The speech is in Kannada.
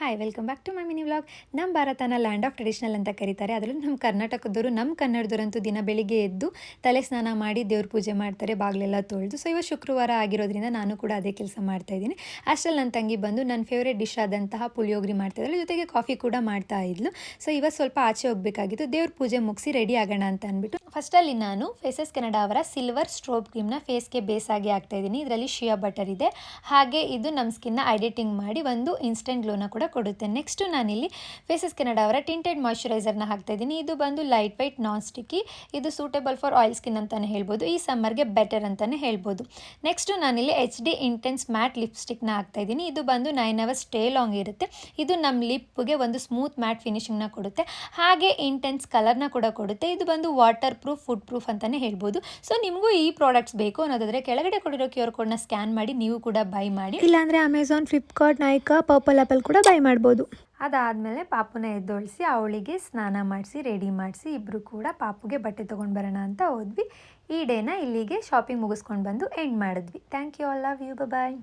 Hi welcome back to my mini vlog. ನಮ್ಮ ಭಾರತನ ಲ್ಯಾಂಡ್ ಆಫ್ ಟ್ರೆಡಿಷನಲ್ ಅಂತ ಕರೀತಾರೆ. ಅದರಲ್ಲೂ ನಮ್ಮ ಕರ್ನಾಟಕದವರು, ನಮ್ಮ ಕನ್ನಡದವರಂತೂ ದಿನ ಬೆಳಿಗ್ಗೆ ಎದ್ದು ತಲೆ ಸ್ನಾನ ಮಾಡಿ ದೇವ್ರ ಪೂಜೆ ಮಾಡ್ತಾರೆ, ಬಾಗಿಲೆಲ್ಲ ತೊಳೆದು. ಸೊ ಇವತ್ತು ಶುಕ್ರವಾರ ಆಗಿರೋದ್ರಿಂದ ನಾನು ಕೂಡ ಅದೇ ಕೆಲಸ ಮಾಡ್ತಾಯಿದ್ದೀನಿ. ಅಷ್ಟರಲ್ಲಿ ನನ್ನ ತಂಗಿ ಬಂದು ನನ್ನ ಫೇವ್ರೇಟ್ ಡಿಶ್ ಆದಂತಹ ಪುಳಿಯೋಗರೆ ಮಾಡ್ತಾಯಿದ್ಳು, ಜೊತೆಗೆ ಕಾಫಿ ಕೂಡ ಮಾಡ್ತಾ ಇದ್ಲು. ಸೊ ಇವತ್ತು ಸ್ವಲ್ಪ ಆಚೆ ಹೋಗಬೇಕಾಗಿತ್ತು, ದೇವ್ರ ಪೂಜೆ ಮುಗಿಸಿ ರೆಡಿ ಆಗೋಣ ಅಂತ ಅಂದ್ಬಿಟ್ಟು ಫಸ್ಟಲ್ಲಿ ನಾನು ಫೇಸಸ್ ಕೆನಡಾ ಅವರ ಸಿಲ್ವರ್ ಸ್ಟ್ರೋಬ್ ಕ್ರೀಮ್ನ ಫೇಸ್ಗೆ ಬೇಸಾಗಿ ಹಾಕ್ತಾಯಿದ್ದೀನಿ. ಇದರಲ್ಲಿ ಶಿಯಾ ಬಟರ್ ಇದೆ, ಹಾಗೆ ಇದು ನಮ್ಮ ಸ್ಕಿನ್ನ ಹೈಡ್ರೇಟಿಂಗ್ ಮಾಡಿ ಒಂದು ಇನ್ಸ್ಟೆಂಟ್ ಗ್ಲೋನ ಕೂಡ ಕೊಡುತ್ತೆ. ನೆಕ್ಸ್ಟು ನಾನಿಲ್ಲಿ ಫೇಸಸ್ ಕೆನಡಾ ಅವರ ಟಿಂಟೆಡ್ ಮಾಯ್ಶ್ಚರೈಸರ್ನ ಹಾಕ್ತಾಯಿದ್ದೀನಿ. ಇದು ಬಂದು ಲೈಟ್ ವೈಟ್ ನಾನ್ ಸ್ಟಿಕ್ಕಿ, ಇದು ಸೂಟೇಬಲ್ ಫಾರ್ ಆಯಿಲ್ ಸ್ಕಿನ್ ಅಂತಲೇ ಹೇಳ್ಬೋದು, ಈ ಸಮ್ಮರ್ಗೆ ಬೆಟರ್ ಅಂತಲೇ ಹೇಳ್ಬೋದು. ನೆಕ್ಸ್ಟು ನಾನಿಲ್ಲಿ HD ಇಂಟೆನ್ಸ್ ಮ್ಯಾಟ್ ಲಿಪ್ಸ್ಟಿಕ್ನ ಹಾಕ್ತಾಯಿದ್ದೀನಿ. ಇದು ಬಂದು 9 hours ಸ್ಟೇ ಲಾಂಗ್ ಇರುತ್ತೆ. ಇದು ನಮ್ಮ ಲಿಪ್ಗೆ ಒಂದು ಸ್ಮೂತ್ ಮ್ಯಾಟ್ ಫಿನಿಶಿಂಗ್ನ ಕೊಡುತ್ತೆ, ಹಾಗೆ ಇಂಟೆನ್ಸ್ ಕಲರ್ನ ಕೂಡ ಕೊಡುತ್ತೆ. ಇದು ಬಂದು ವಾಟರ್ ಪ್ರೂಫ್, ಫುಡ್ ಪ್ರೂಫ್ ಅಂತಲೇ ಹೇಳ್ಬೋದು. ಸೊ ನಿಮಗೂ ಈ ಪ್ರಾಡಕ್ಟ್ಸ್ ಬೇಕು ಅನ್ನೋದಾದರೆ ಕೆಳಗಡೆ ಕೊಡಿರೋ QR ಕೋಡ್ನ ಸ್ಕ್ಯಾನ್ ಮಾಡಿ ನೀವು ಕೂಡ ಬೈ ಮಾಡಿ, ಇಲ್ಲಾಂದರೆ Amazon, Flipkart, Nykaa, purple apple ಕೂಡ ಬೈ ಮಾಡ್ಬೋದು. ಅದಾದಮೇಲೆ ಪಾಪುನ ಎದ್ದೊಳಿಸಿ ಅವಳಿಗೆ ಸ್ನಾನ ಮಾಡಿಸಿ ರೆಡಿ ಮಾಡಿಸಿ ಇಬ್ಬರು ಕೂಡ ಪಾಪುಗೆ ಬಟ್ಟೆ ತೊಗೊಂಡು ಬರೋಣ ಅಂತ ಹೋದ್ವಿ. ಈ ಡೇನ ಇಲ್ಲಿಗೆ ಶಾಪಿಂಗ್ ಮುಗಿಸ್ಕೊಂಡು ಬಂದು ಎಂಡ್ ಮಾಡಿದ್ವಿ. Thank you all, love you, bye.